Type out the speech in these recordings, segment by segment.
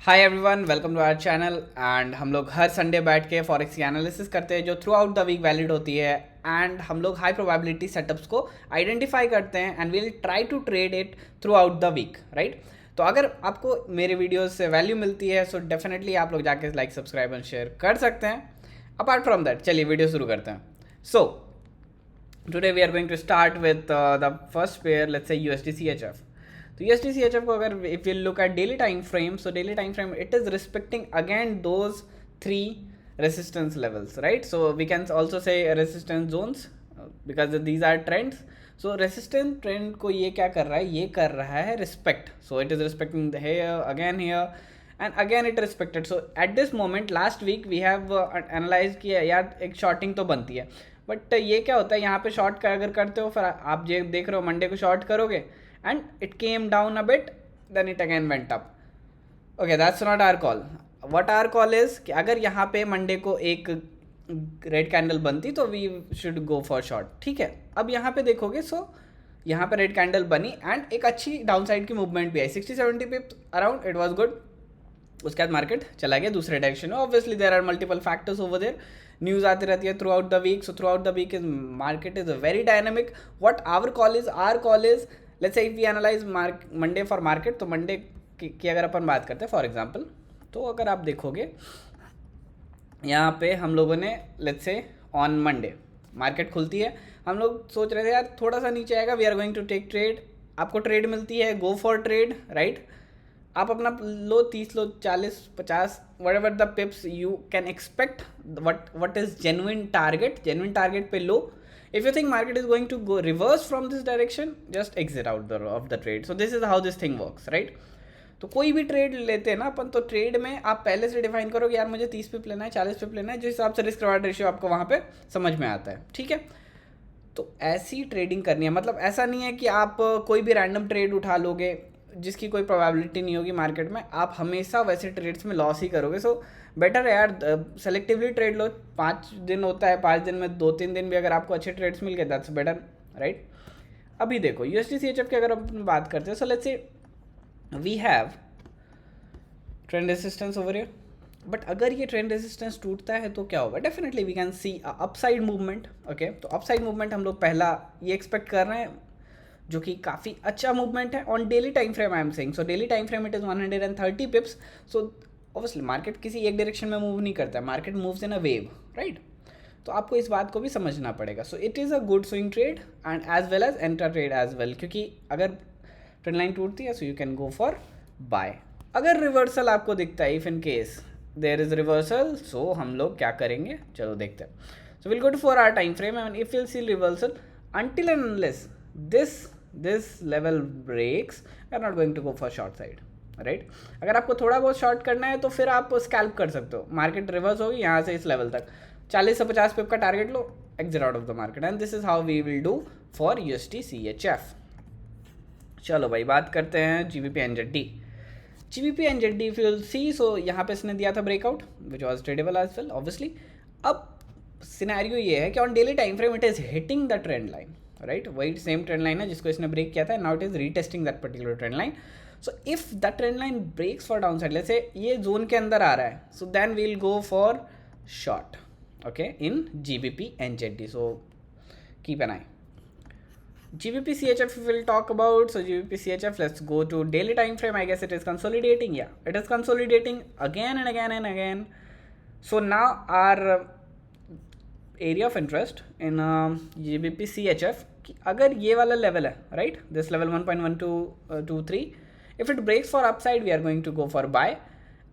Hi everyone, welcome to our channel. And हम लोग हर Sunday बैठ के फॉरेक्स की एनालिसिस करते हैं जो throughout the week valid होती है। एंड हम लोग हाई प्रोबेबिलिटी सेटअप्स को आइडेंटिफाई करते हैं and we'll try to trade it throughout the week, right. तो अगर आपको मेरे वीडियोस से वैल्यू मिलती है सो डेफिनेटली आप लोग जाके लाइक सब्सक्राइब एंड शेयर कर सकते हैं। अपार्ट फ्रॉम दैट चलिए वीडियो शुरू करते हैं। So today we are going to start with the first pair, let's say USD CHF. तो यूएसडी सीएचएफ को अगर if you look at daily time frame, so daily time frame it is respecting again those three resistance levels, right? So we can also say resistance zones because these are trends. So resistance trend को ये क्या कर रहा है, ये कर रहा है respect. So it is respecting the here again here and again it respected. So at this moment last week we have analyzed कि यार एक shorting तो बनती है, बट ये क्या होता है यहाँ पे शॉर्ट का अगर करते हो फिर आप ये देख रहे हो मंडे को शॉर्ट करोगे and it came down a bit, then it again went up. Okay, that's not our call. What our call is कि अगर यहाँ पे मंडे को एक रेड कैंडल बनती तो we should go for short, ठीक है। अब यहाँ पे देखोगे सो यहाँ पे रेड कैंडल बनी एंड एक अच्छी डाउन साइड की मूवमेंट भी आई 60-70 pip around, it was good. उसके बाद मार्केट चला गया दूसरे डायरेक्शन में। Obviously there are multiple factors over there, news आती रहती है throughout the week. So throughout the week is market is very dynamic. What our call is let's say if we analyse Monday for market, तो Monday की अगर अपन बात करते हैं for example, तो अगर आप देखोगे यहाँ पे हम लोगों ने let's say on Monday market खुलती है, हम लोग सोच रहे थे यार थोड़ा सा नीचे आएगा, we are going to take trade. आपको ट्रेड मिलती है, गो फॉर ट्रेड, राइट। आप अपना लो 30 लो 40-50 whatever the pips you can expect, what is genuine target पे लो। if you think market is going to go reverse from this direction, just exit out of the trade. So this is how this thing works, right? तो कोई भी trade लेते हैं ना अपन, तो trade में आप पहले से डिफाइन करो कि यार मुझे 30 पिप लेना है, 40 पिप लेना है, जिस हिसाब से रिस्क रिवार्ड रेशियो आपको वहाँ पे समझ में आता है, ठीक है। तो ऐसी ट्रेडिंग करनी है, मतलब ऐसा नहीं है कि आप कोई भी रैंडम ट्रेड उठा लोगे जिसकी कोई प्रोबेबिलिटी नहीं होगी मार्केट में, आप हमेशा वैसे ट्रेड्स में लॉस ही करोगे। सो बेटर है यार सेलेक्टिवली ट्रेड लो। 5 दिन होता है, 5 दिन में 2-3 दिन भी अगर आपको अच्छे ट्रेड्स मिल गए दैट्स बेटर, राइट। अभी देखो यूएसडी सीएचएफ की अगर अपन बात करते हैं, so let's say we have trend resistance over here, but अगर ये ट्रेंड रेजिस्टेंस टूटता है तो क्या होगा, definitely we can see upside movement. Okay, तो अपसाइड मूवमेंट हम लोग पहला ये एक्सपेक्ट कर रहे हैं, जो कि काफ़ी अच्छा मूवमेंट है on daily time frame I am saying. So daily time frame it is 130 pips. So obviously market किसी एक डायरेक्शन में मूव नहीं करता है, market moves in a wave, right. तो आपको इस बात को भी समझना पड़ेगा। So it is a good swing trade and as well as intra trade as well, क्योंकि अगर ट्रेंड लाइन टूटती है so you can go for bye. अगर रिवर्सल आपको दिखता है, if in case there is reversal, so हम लोग क्या करेंगे चलो देखते हैं। So we'll go to four hour time frame and if we'll see reversal until and unless this level breaks, we are not going to go for short side, right. अगर आपको थोड़ा बहुत शॉर्ट करना है तो फिर आप स्कैल्प कर सकते हो। मार्केट रिवर्स होगी यहाँ से इस लेवल तक, 40 से 50 पिप का टारगेट लो, exit out of the market, and this is how we will do for USD CHF. चलो भाई बात करते हैं GBP NZD. GBP NZD if you will see, so यहाँ पे इसने दिया था breakout which was tradable as well obviously. अब सिनेरियो ये है कि on daily time frame it is hitting the trend line, right. वही सेम ट्रेंड लाइन है जिसको इसने ब्रेक किया था, now it is retesting that particular trend line. So if the trend line breaks for down side, let's say ये zone के अंदर आ रहा है, so then we will go for short, okay, in GBP NZD. So keep an eye. GBP CHF we will talk about. So GBP CHF, let's go to daily time frame. I guess it is consolidating. Yeah, it is consolidating again and again and again. So now our area of interest in GBP CHF, अगर ये वाला level है, right, this level 1.1223, if it breaks for upside we are going to go for buy.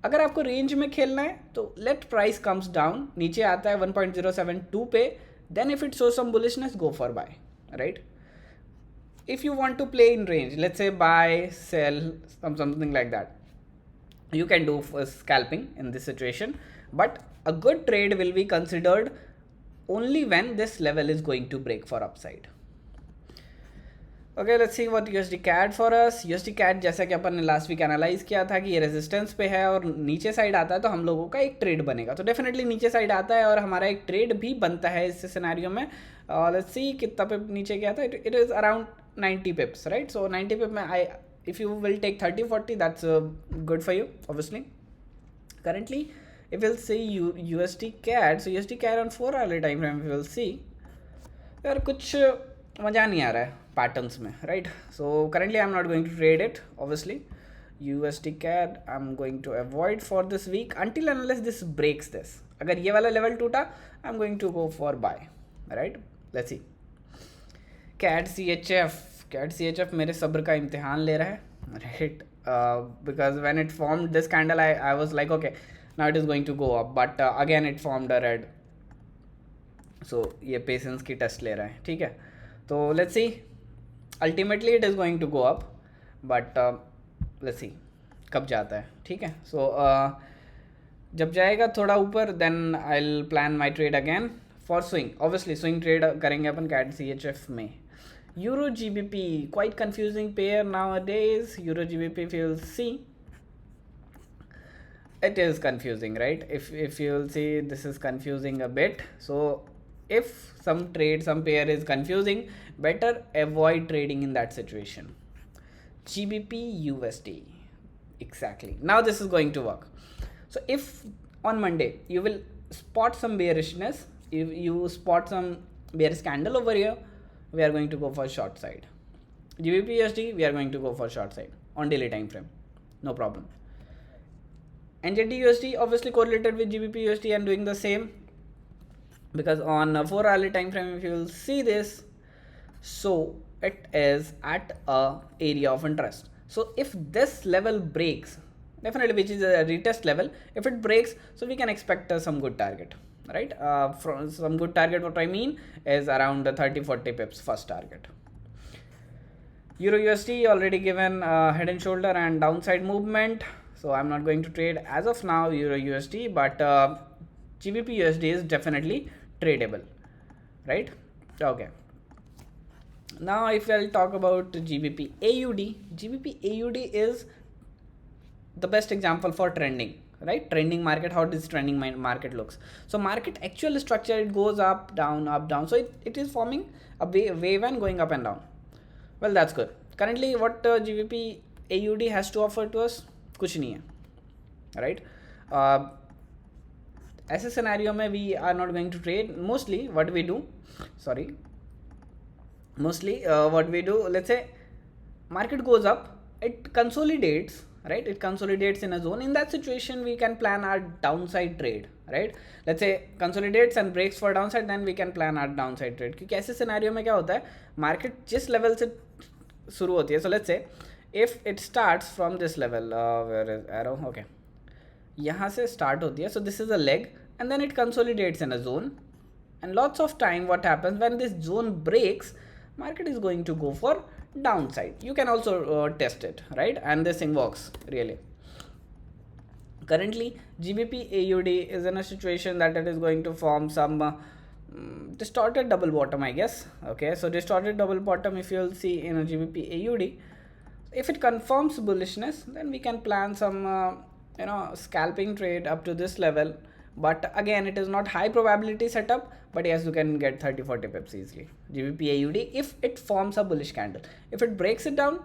अगर आपको range में खेलना है तो लेट प्राइस कम्स डाउन, नीचे आता है 1.072 पे, then if it shows some bullishness go for buy, right. If you want to play in range, let's say buy, sell, something like that, you can do scalping in this situation, but a good trade will be considered only when this level is going to break for upside. Okay, let's see what USD CAD for us. USD CAD जैसा कि अपन ने last week analyse किया था कि ये resistance पे है और नीचे साइड आता है तो हम लोगों का एक ट्रेड बनेगा, तो डेफिनेटली नीचे साइड आता है और हमारा एक ट्रेड भी बनता है इस सिनेरियो में। लेट्स सी कितना पे नीचे गया था, it is around 90 pips, right? So 90 pip में if you will take 30-40, that's good for you obviously. currently if we'll see USD CAD, so USD CAD on 4 hourly time frame we will see यार कुछ मज़ा नहीं आ रहा है patterns में, right. So currently I am not going to trade it obviously. USD CAD I am going to avoid for this week until unless this breaks this. अगर ये वाला लेवल टूटा I am going to go for buy, right. Let's see. CAD CHF मेरे सब्र का इम्तिहान ले रहा है, right. Because when it formed this candle I was like okay, now it is going to go up, but again it formed a red. So ये patience की test ले रहा है, ठीक है. तो let's see. Ultimately it is going to go up, but let's see कब जाता है, ठीक है. सो जब जाएगा थोड़ा ऊपर then I will plan my trade again for swing. Obviously swing trade करेंगे अपन CAD CHF में. Euro GBP, quite confusing pair nowadays. Euro GBP, if you'll see, it is confusing, right? If you'll see, this is confusing a bit. So if some pair is confusing, better avoid trading in that situation. GBP USD, exactly. Now this is going to work. So if on Monday you will spot some bearishness, if you spot some bearish candle over here, we are going to go for short side. GBP USD, we are going to go for short side on daily time frame, no problem. NZD USD obviously correlated with GBP USD and doing the same, because on a 4 hourly time frame if you will see this, so it is at a area of interest. So if this level breaks, definitely, which is a retest level, if it breaks, so we can expect some good target, right. From some good target, what I mean is around 30-40 pips first target. Euro USD already given head and shoulder and downside movement, so I'm not going to trade as of now Euro USD, but GBP USD is definitely tradable, right. Okay, now if I'll talk about GBP AUD is the best example for trending, right. Trending market, how this trending market looks. So market actual structure, it goes up down, so it is forming a wave and going up and down. Well, that's good. Currently what GBP AUD has to offer to us, कुछ नहीं है, right. ऐसे scenario में we are not going to trade. Mostly what we do, let's say market goes up, it consolidates, right. It consolidates in a zone. In that situation we can plan our downside trade, right. Let's say consolidates and breaks for downside, then we can plan our downside trade. क्योंकि ऐसे scenario में क्या होता है, market जिस level से शुरू होती है, so let's say if it starts from this level, where is arrow, okay, यहाँ से start होती है, so this is a leg and then it consolidates in a zone, and lots of time what happens when this zone breaks, market is going to go for downside. You can also test it, right, and this thing works really. Currently GBP AUD is in a situation that it is going to form some distorted double bottom, I guess. Okay, so distorted double bottom, if you'll see in a GBP AUD, if it confirms bullishness, then we can plan some scalping trade up to this level. But again, it is not high probability setup, but yes, you can get 30-40 pips easily. GBP AUD, if it forms a bullish candle. If it breaks it down,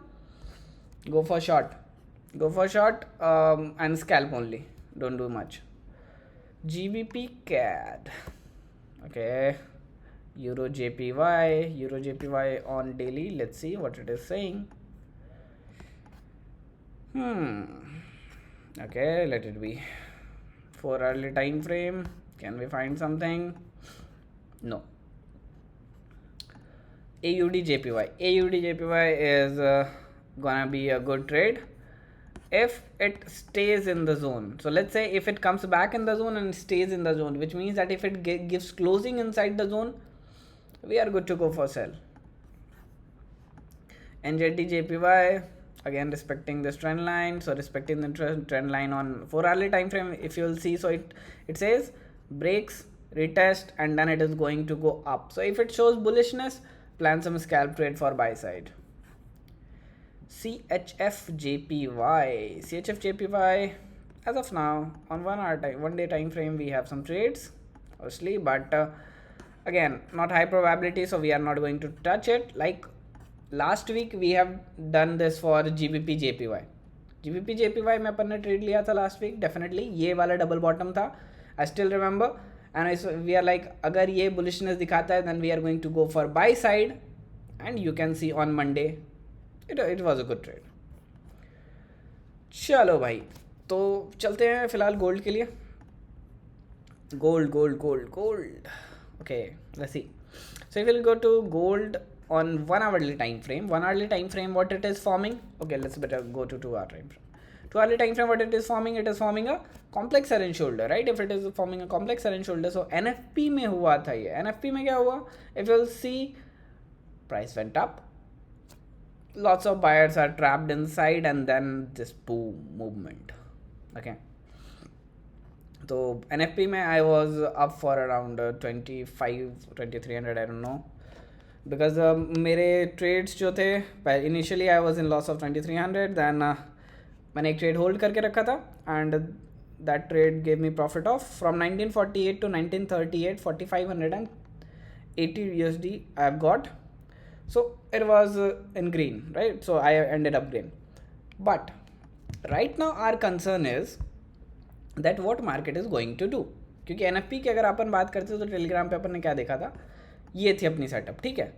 go for short, and scalp only, don't do much. GBP CAD, okay, Euro JPY on daily. Let's see what it is saying. Okay, let it be. 4 hourly time frame, can we find something? No. AUD JPY is gonna be a good trade if it stays in the zone. So let's say if it comes back in the zone and stays in the zone, which means that if it gives closing inside the zone, we are good to go for sell. NZD JPY, again respecting this trend line, so respecting the trend line on 4 hourly time frame, if you'll see, so it says breaks, retest, and then it is going to go up. So if it shows bullishness, plan some scalp trade for buy side. CHF JPY, as of now on 1 day time frame we have some trades obviously, but again not high probability, so we are not going to touch it. Like last week we have done this for GBP JPY, GBP JPY में अपन ने trade लिया था last week, definitely ये वाला double bottom था, I still remember, and we are like अगर ये bullishness दिखाता है then we are going to go for buy side, and you can see on Monday it was a good trade. चलो भाई, तो चलते हैं फिलहाल गोल्ड के लिए. Gold. Okay, let's see. So if we'll go to gold on 1 hourly time frame, what it is forming, okay, let's better go to 2 hour time frame. 2 hourly time frame, what it is forming a complex head and shoulder, right? If it is forming a complex head and shoulder, so NFP में हुआ था ये. NFP में क्या हुआ? If you'll see, price went up, lots of buyers are trapped inside, and then this boom movement. Okay, तो NFP में I was up for around 2300, I don't know, because मेरे ट्रेड्स जो थे initially I was in loss of 2300, then मैंने एक trade hold करके रखा था, and that trade gave me profit of from 1948 to 1938, 4580 USD I have got. So it was in green, right? So I ended up green. But right now our concern is that what market is going to do, क्योंकि NFP की अगर अपन बात करते तो Telegram पे अपन ने क्या देखा था, ये थी अपनी सेटअप, ठीक है.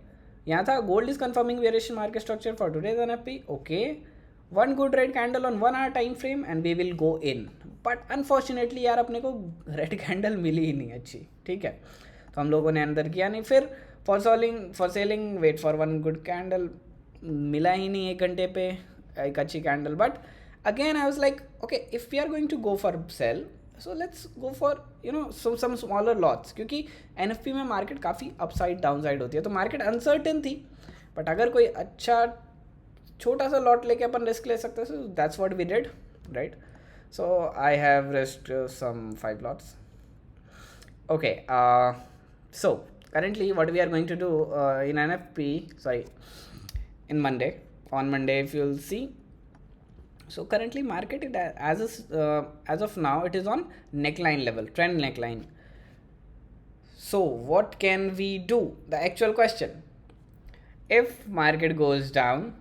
यहाँ था gold is confirming variation market structure for today's NFP, okay, one good red candle on 1 hour time frame and we will go in. But unfortunately यार अपने को रेड कैंडल मिली ही नहीं अच्छी, ठीक है, तो हम लोगों ने अंदर किया नहीं. फिर for selling wait for one good candle, मिला ही नहीं 1 घंटे पे एक अच्छी कैंडल. But again I was like, okay, if we are going to go for sell, so let's go for some smaller lots, क्योंकि NFP में मार्केट काफ़ी अपसाइड डाउनसाइड होती है, तो मार्केट अनसर्टेन थी. बट अगर कोई अच्छा छोटा सा लॉट लेके अपन रिस्क ले सकते हैं, so that's what we did, right? So I have risked some 5 lots. Okay, so currently what we are going to do in NFP, in Monday, on Monday if you'll see. So currently market as of now it is on neckline level, trend neckline. So what can we do? The actual question, if market goes down,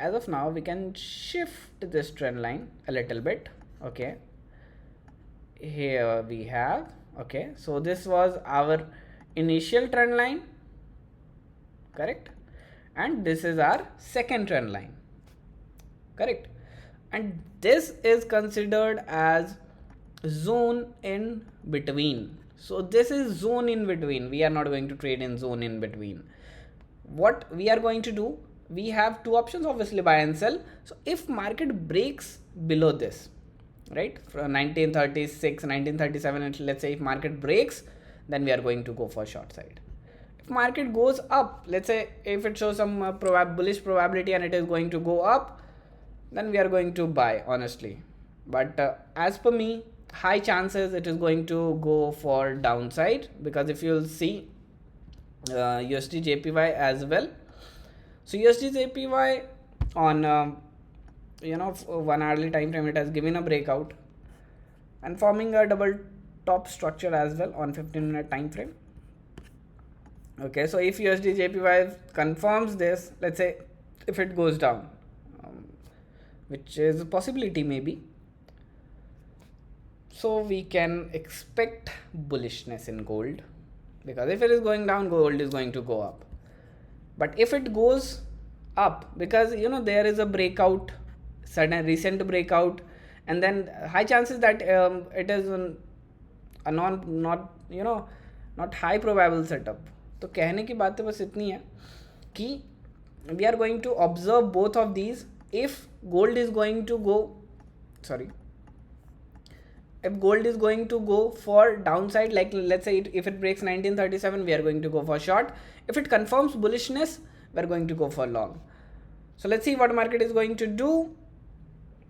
as of now we can shift this trend line a little bit. Okay, here we have, okay, so this was our initial trend line, correct, and this is our second trend line, correct, and this is considered as zone in between. So this is zone in between, we are not going to trade in zone in between. What we are going to do, we have 2 options, obviously, buy and sell. So if market breaks below this, right, from 1936 1937, let's say if market breaks, then we are going to go for short side. If market goes up, let's say if it shows some bullish probability and it is going to go up, then we are going to buy, honestly. But as per me, high chances it is going to go for downside, because if you'll see USD JPY as well, so USD JPY on 1 hourly time frame, it has given a breakout and forming a double top structure as well on 15-minute time frame. Okay, so if USD JPY confirms this, let's say if it goes down, which is a possibility maybe, so we can expect bullishness in gold, because if it is going down, gold is going to go up. But if it goes up, because there is a breakout, sudden recent breakout, and then high chances that it is a not high probable setup. तो कहने की बात तो बस इतनी है कि we are going to observe both of these. If gold is going to go for downside, like let's say if it breaks 1937, we are going to go for short. If it confirms bullishness, we are going to go for long. So let's see what market is going to do,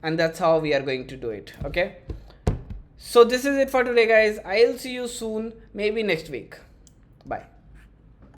and that's how we are going to do it. Okay, so this is it for today, guys. I'll see you soon, maybe next week. Bye.